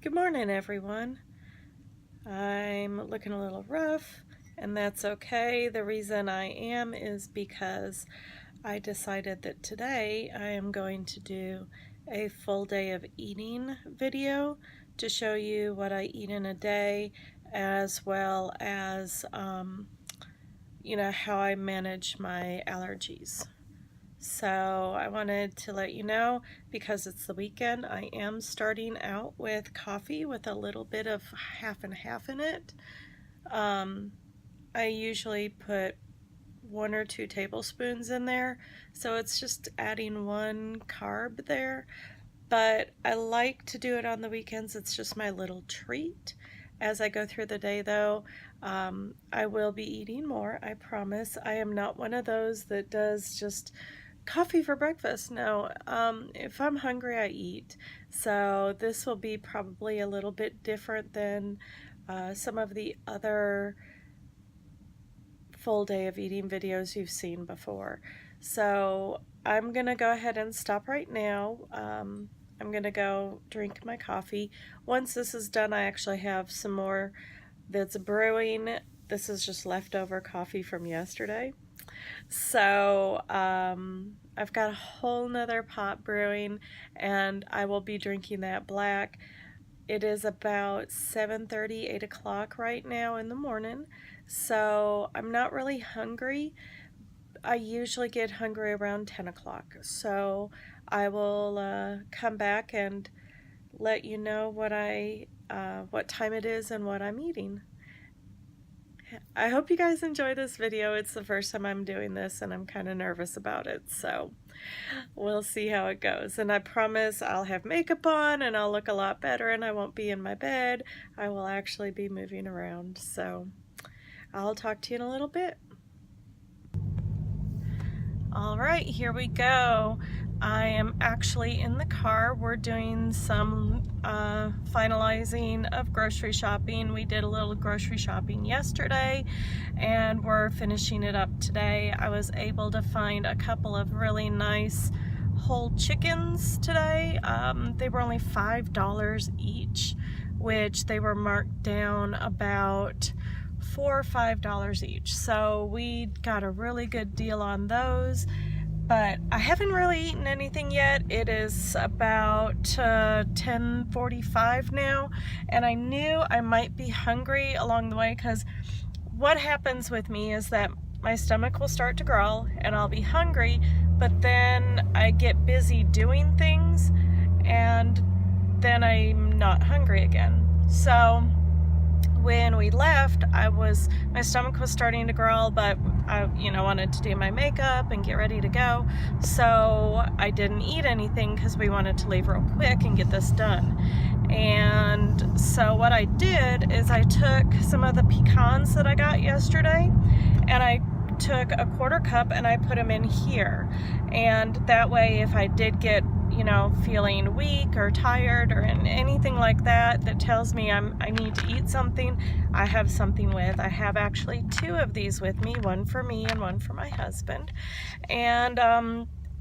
Good morning, everyone. I'm looking a little rough, and that's okay. The reason I am is because I decided that today I am going to do a full day of eating video to show you what I eat in a day, as well as, how I manage my allergies. So I wanted to let you know, because it's the weekend, I am starting out with coffee with a little bit of half and half in it. I usually put 1 or 2 tablespoons in there, so it's just adding 1 carb there. But I like to do it on the weekends. It's just my little treat. As I go through the day, though, I will be eating more, I promise. I am not one of those that does just coffee for breakfast. No, if I'm hungry, I eat. So this will be probably a little bit different than some of the other full day of eating videos you've seen before. So I'm gonna go ahead and stop right now. I'm gonna go drink my coffee. Once this is done, I actually have some more that's brewing. This is just leftover coffee from yesterday. So I've got a whole nother pot brewing, and I will be drinking that black. It is about 7:30, 8 o'clock right now in the morning, so I'm not really hungry. I usually get hungry around 10 o'clock, so I will come back and let you know what time it is and what I'm eating. I hope you guys enjoy this video. It's the first time I'm doing this, and I'm kind of nervous about it, so we'll see how it goes. And I promise I'll have makeup on and I'll look a lot better, and I won't be in my bed. I will actually be moving around, so I'll talk to you in a little bit. All right, here we go. I am actually in the car. We're doing some finalizing of grocery shopping. We did a little grocery shopping yesterday, and we're finishing it up today. I was able to find a couple of really nice whole chickens today. They were only $5 each, which they were marked down about $4 or $5 each. So we got a really good deal on those. But I haven't really eaten anything yet. It is about 10:45 now, and I knew I might be hungry along the way, because what happens with me is that my stomach will start to growl and I'll be hungry, but then I get busy doing things and then I'm not hungry again. So when we left, my stomach was starting to growl, but I wanted to do my makeup and get ready to go, so I didn't eat anything because we wanted to leave real quick and get this done. And so what I did is I took some of the pecans that I got yesterday, and I took a 1/4 cup and I put them in here, and that way if I did get feeling weak or tired or anything like that tells me I need to eat something, I have something with. I have actually 2 of these with me, one for me and one for my husband. And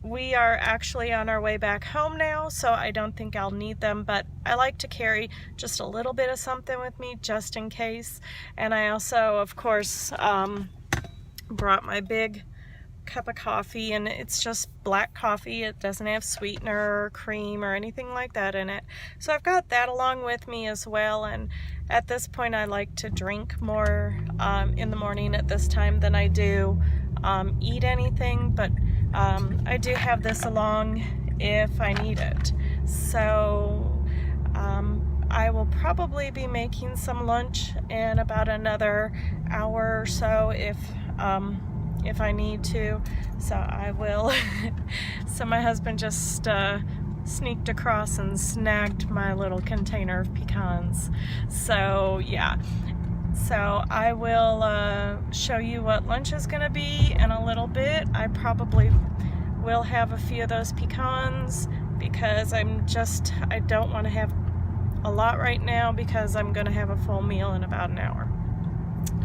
we are actually on our way back home now, so I don't think I'll need them, but I like to carry just a little bit of something with me just in case. And I also, of course, brought my big cup of coffee, and it's just black coffee. It doesn't have sweetener or cream or anything like that in it, so I've got that along with me as well. And at this point I like to drink more in the morning at this time than I do eat anything, but I do have this along if I need it. So I will probably be making some lunch in about another hour or so if I need to, so I will. So my husband just sneaked across and snagged my little container of pecans. So yeah, so I will show you what lunch is gonna be in a little bit. I probably will have a few of those pecans because I don't want to have a lot right now, because I'm gonna have a full meal in about an hour.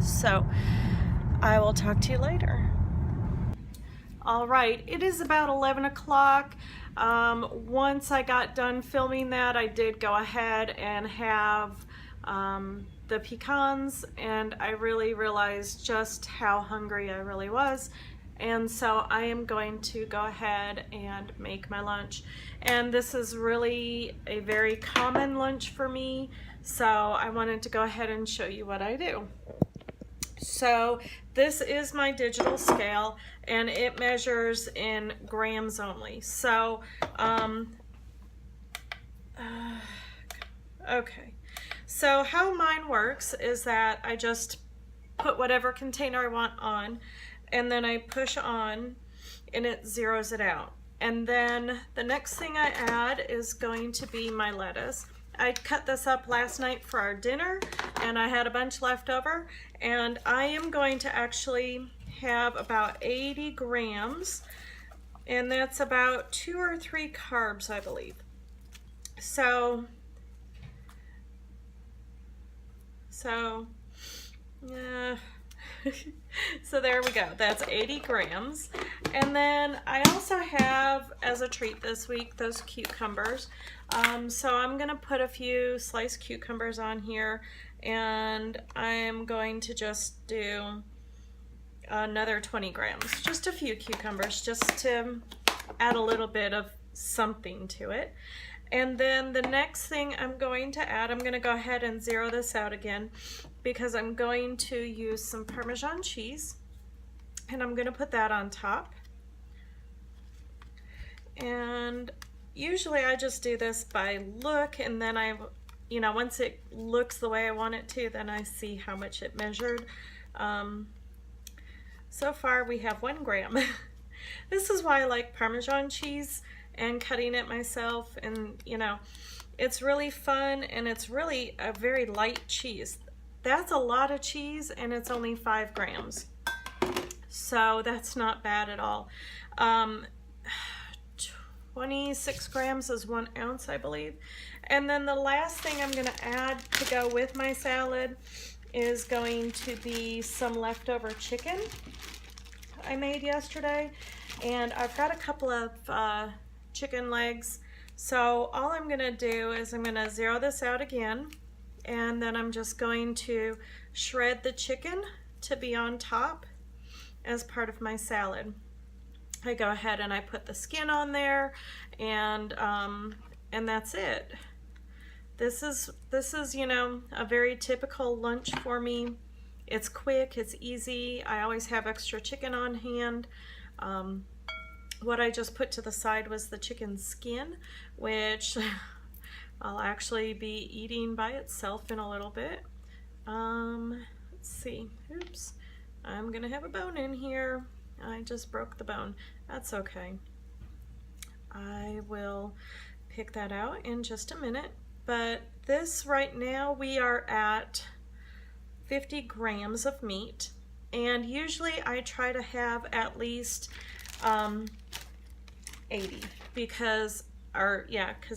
So I will talk to you later. All right, it is about 11 o'clock. Once I got done filming that, I did go ahead and have the pecans, and I really realized just how hungry I really was. And so I am going to go ahead and make my lunch. And this is really a very common lunch for me, so I wanted to go ahead and show you what I do. So this is my digital scale, and it measures in grams only. So, okay. So how mine works is that I just put whatever container I want on, and then I push on, and it zeroes it out. And then the next thing I add is going to be my lettuce. I cut this up last night for our dinner, and I had a bunch left over, and I am going to actually have about 80 grams, and that's about 2 or 3 carbs, I believe. So there we go. That's 80 grams. And then I also have, as a treat this week, those cucumbers. So I'm going to put a few sliced cucumbers on here, and I'm going to just do another 20 grams. Just a few cucumbers, just to add a little bit of something to it. And then the next thing I'm going to add, I'm going to go ahead and zero this out again, because I'm going to use some Parmesan cheese, and I'm going to put that on top. And usually I just do this by look, and then once it looks the way I want it to, then I see how much it measured. So far we have 1 gram. This is why I like Parmesan cheese and cutting it myself, and it's really fun, and it's really a very light cheese. That's a lot of cheese, and it's only 5 grams. So that's not bad at all. 26 grams is 1 ounce, I believe. And then the last thing I'm going to add to go with my salad is going to be some leftover chicken I made yesterday. And I've got a couple of chicken legs. So all I'm going to do is I'm going to zero this out again, and then I'm just going to shred the chicken to be on top as part of my salad. I go ahead and I put the skin on there, and that's it. This is a very typical lunch for me. It's quick, it's easy. I always have extra chicken on hand. What I just put to the side was the chicken skin, which I'll actually be eating by itself in a little bit. Let's see. Oops. I'm gonna have a bone in here. I just broke the bone. That's okay. I will pick that out in just a minute. But this right now, we are at 50 grams of meat. And usually I try to have at least 80, because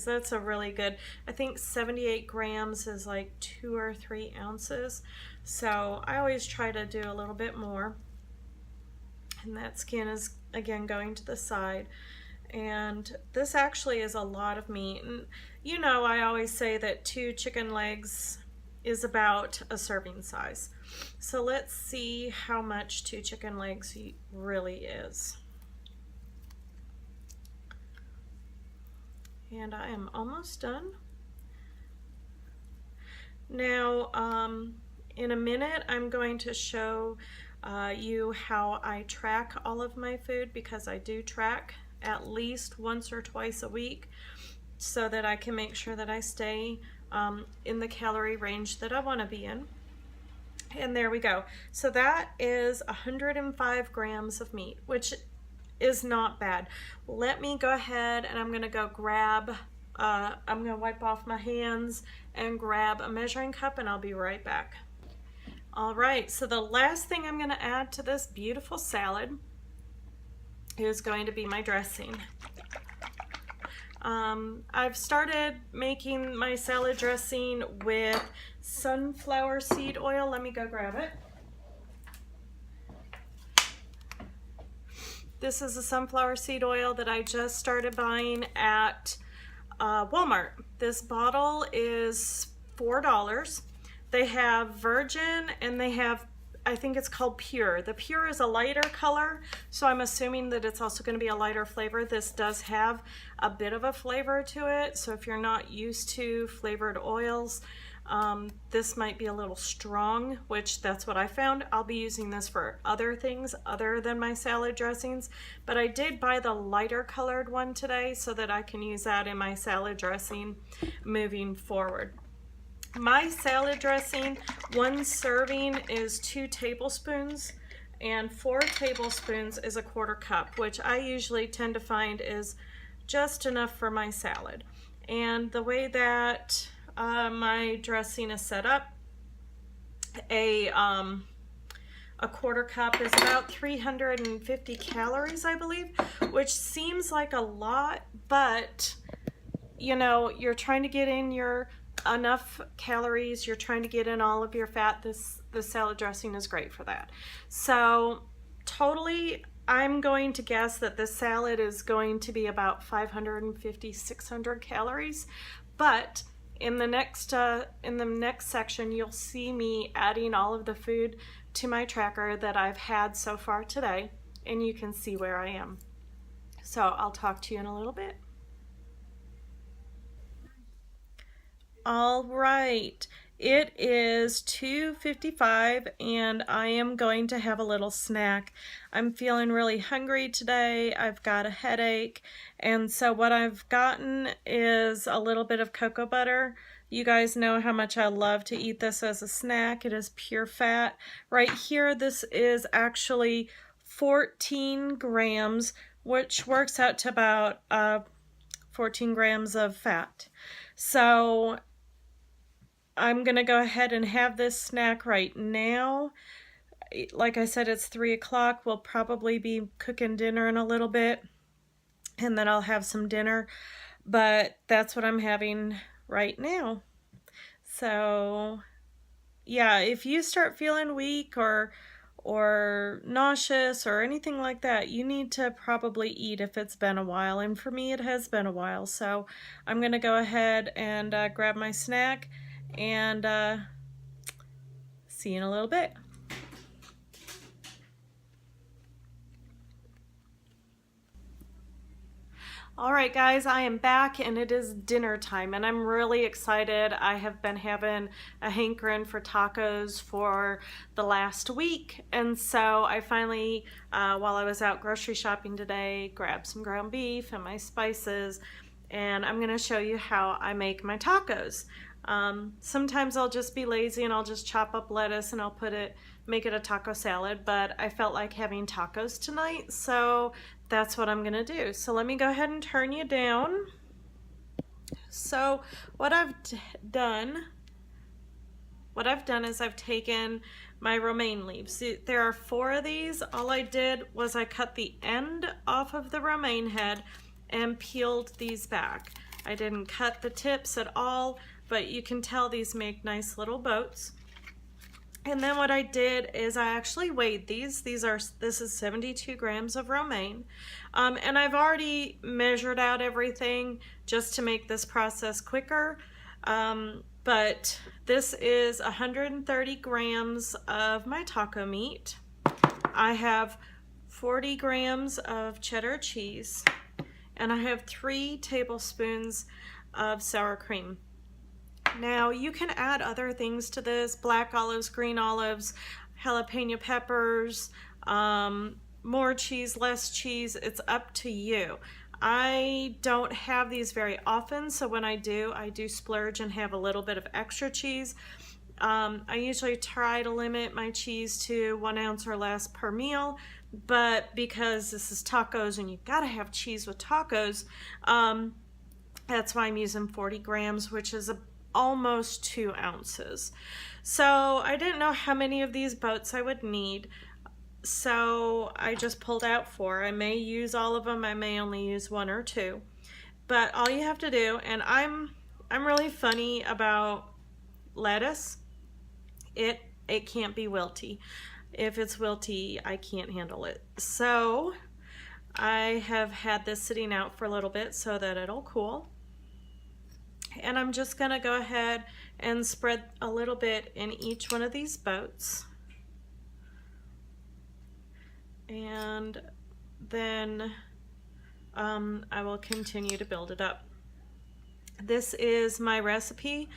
that's a really good, I think 78 grams is like 2 or 3 ounces. So I always try to do a little bit more. And that skin is again going to the side. And this actually is a lot of meat. And I always say that 2 chicken legs is about a serving size. So let's see how much 2 chicken legs really is. And I am almost done. Now, in a minute, I'm going to show you how I track all of my food, because I do track at least once or twice a week, so that I can make sure that I stay in the calorie range that I want to be in. And there we go. So that is 105 grams of meat, which is not bad. Let me go ahead and I'm going to go grab, I'm going to wipe off my hands and grab a measuring cup, and I'll be right back. All right, so the last thing I'm going to add to this beautiful salad is going to be my dressing. I've started making my salad dressing with sunflower seed oil. Let me go grab it. This is a sunflower seed oil that I just started buying at Walmart. This bottle is $4. They have virgin and they have, I think it's called pure. The pure is a lighter color, so I'm assuming that it's also going to be a lighter flavor. This does have a bit of a flavor to it, so if you're not used to flavored oils, this might be a little strong, which that's what I found. I'll be using this for other things other than my salad dressings, but I did buy the lighter colored one today so that I can use that in my salad dressing moving forward. My salad dressing, one serving is 2 tablespoons and 4 tablespoons is a 1/4 cup, which I usually tend to find is just enough for my salad. And the way that my dressing is set up, a 1/4 cup is about 350 calories, I believe, which seems like a lot, but you know, you're trying to get in your enough calories, you're trying to get in all of your fat. The salad dressing is great for that. So totally, I'm going to guess that this salad is going to be about 550, 600 calories, but in the next section, you'll see me adding all of the food to my tracker that I've had so far today, and you can see where I am. So I'll talk to you in a little bit. All right, it is 2:55 and I am going to have a little snack. I'm feeling really hungry today. I've got a headache, and so what I've gotten is a little bit of cocoa butter. You guys know how much I love to eat this as a snack. It is pure fat. Right here, this is actually 14 grams, which works out to about 14 grams of fat. So I'm gonna go ahead and have this snack right now. Like I said, it's 3 o'clock. We'll probably be cooking dinner in a little bit, and then I'll have some dinner, but that's what I'm having right now. So yeah, if you start feeling weak or nauseous or anything like that, you need to probably eat if it's been a while, and for me it has been a while. So I'm gonna go ahead and grab my snack and see you in a little bit. All right, guys, I am back and it is dinner time and I'm really excited. I have been having a hankering for tacos for the last week, and so I finally, while I was out grocery shopping today, grabbed some ground beef and my spices, and I'm gonna show you how I make my tacos. Sometimes I'll just be lazy and I'll just chop up lettuce and I'll make it a taco salad, but I felt like having tacos tonight, so that's what I'm gonna do. So let me go ahead and turn you down. So what I've done is I've taken my romaine leaves. There are 4 of these. All I did was I cut the end off of the romaine head and peeled these back. I didn't cut the tips at all, but you can tell these make nice little boats. And then what I did is I actually weighed these. This is 72 grams of romaine. And I've already measured out everything just to make this process quicker. But this is 130 grams of my taco meat. I have 40 grams of cheddar cheese, and I have 3 tablespoons of sour cream. Now you can add other things to this: black olives, green olives, jalapeno peppers, more cheese, less cheese. It's up to you. I don't have these very often, so when I do splurge and have a little bit of extra cheese. I usually try to limit my cheese to 1 ounce or less per meal, but because this is tacos and you've got to have cheese with tacos, that's why I'm using 40 grams, which is almost 2 ounces. So I didn't know how many of these boats I would need, so I just pulled out 4. I may use all of them, I may only use 1 or 2, but all you have to do, and I'm really funny about lettuce, it can't be wilty. If it's wilty, I can't handle it. So I have had this sitting out for a little bit so that it'll cool. And I'm just gonna go ahead and spread a little bit in each one of these boats. And then I will continue to build it up. This is my recipe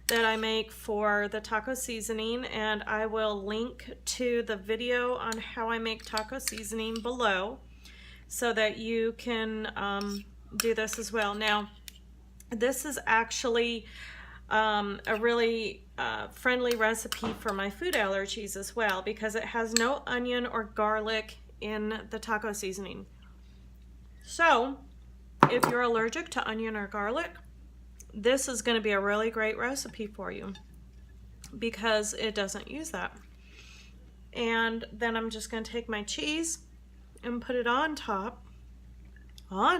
that I make for the taco seasoning, and I will link to the video on how I make taco seasoning below so that you can do this as well. Now, this is actually a really friendly recipe for my food allergies as well, because it has no onion or garlic in the taco seasoning. So if you're allergic to onion or garlic, this is going to be a really great recipe for you because it doesn't use that. And then I'm just going to take my cheese and put it on top. I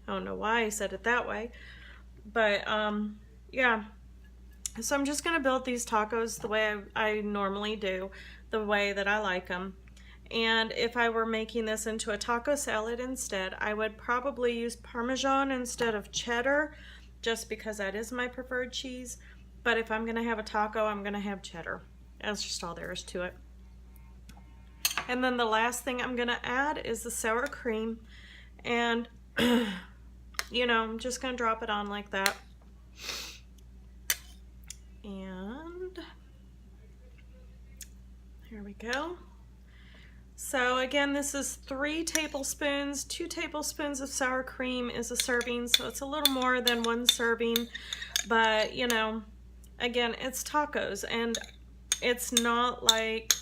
don't know why I said it that way, but yeah. So I'm just going to build these tacos the way I normally do, the way that I like them. And if I were making this into a taco salad instead, I would probably use Parmesan instead of cheddar, just because that is my preferred cheese. But if I'm gonna have a taco, I'm gonna have cheddar. That's just all there is to it. And then the last thing I'm gonna add is the sour cream. And, you know, I'm just gonna drop it on like that. And here we go. So again, this is 3 tablespoons. 2 tablespoons of sour cream is a serving, so it's a little more than 1 serving. But, you know, again, it's tacos, and it's not like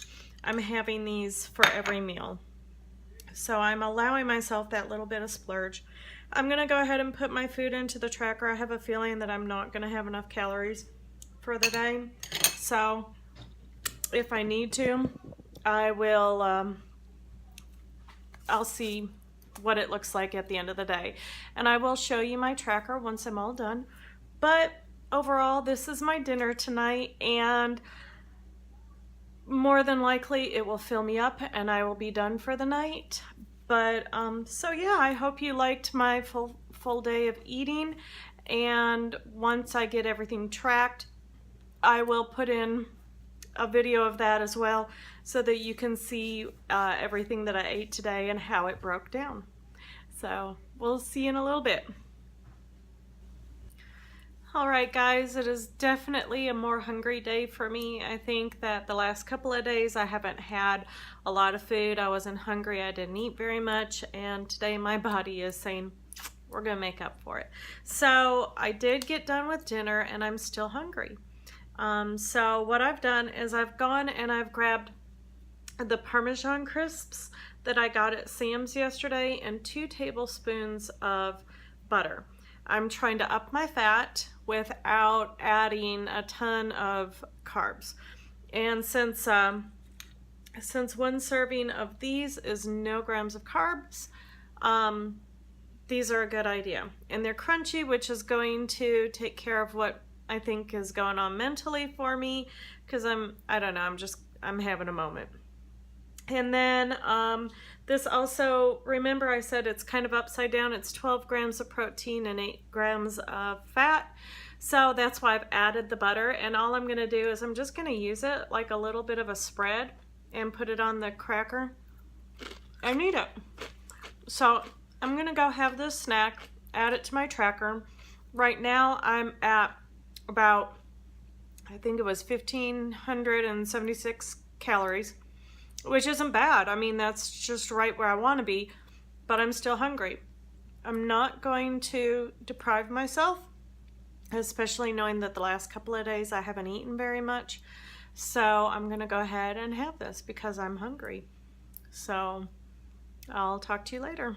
I'm having these for every meal. So I'm allowing myself that little bit of splurge. I'm going to go ahead and put my food into the tracker. I have a feeling that I'm not going to have enough calories for the day. So if I need to, I will... I'll see what it looks like at the end of the day. And I will show you my tracker once I'm all done. But overall, this is my dinner tonight, and more than likely it will fill me up and I will be done for the night. But so yeah, I hope you liked my full day of eating, and once I get everything tracked, I will put in a video of that as well, so that you can see everything that I ate today and how it broke down. So we'll see you in a little bit. Alright guys, it is definitely a more hungry day for me. I think that the last couple of days I haven't had a lot of food. I wasn't hungry, I didn't eat very much, and today my body is saying we're gonna make up for it. So I did get done with dinner and I'm still hungry. So what I've done is I've gone and I've grabbed the Parmesan crisps that I got at Sam's yesterday and 2 tablespoons of butter. I'm trying to up my fat without adding a ton of carbs. And since 1 serving of these is no grams of carbs, these are a good idea. And they're crunchy, which is going to take care of what I think is going on mentally for me, because I don't know, I'm having a moment. And then this also, remember I said it's kind of upside down. It's 12 grams of protein and 8 grams of fat. So that's why I've added the butter. And all I'm going to do is I'm just going to use it like a little bit of a spread and put it on the cracker and eat it. So I'm going to go have this snack, add it to my tracker. Right now I'm at about, I think it was 1,576 calories, which isn't bad. I mean, that's just right where I want to be, but I'm still hungry. I'm not going to deprive myself, especially knowing that the last couple of days I haven't eaten very much. So I'm going to go ahead and have this because I'm hungry. So I'll talk to you later.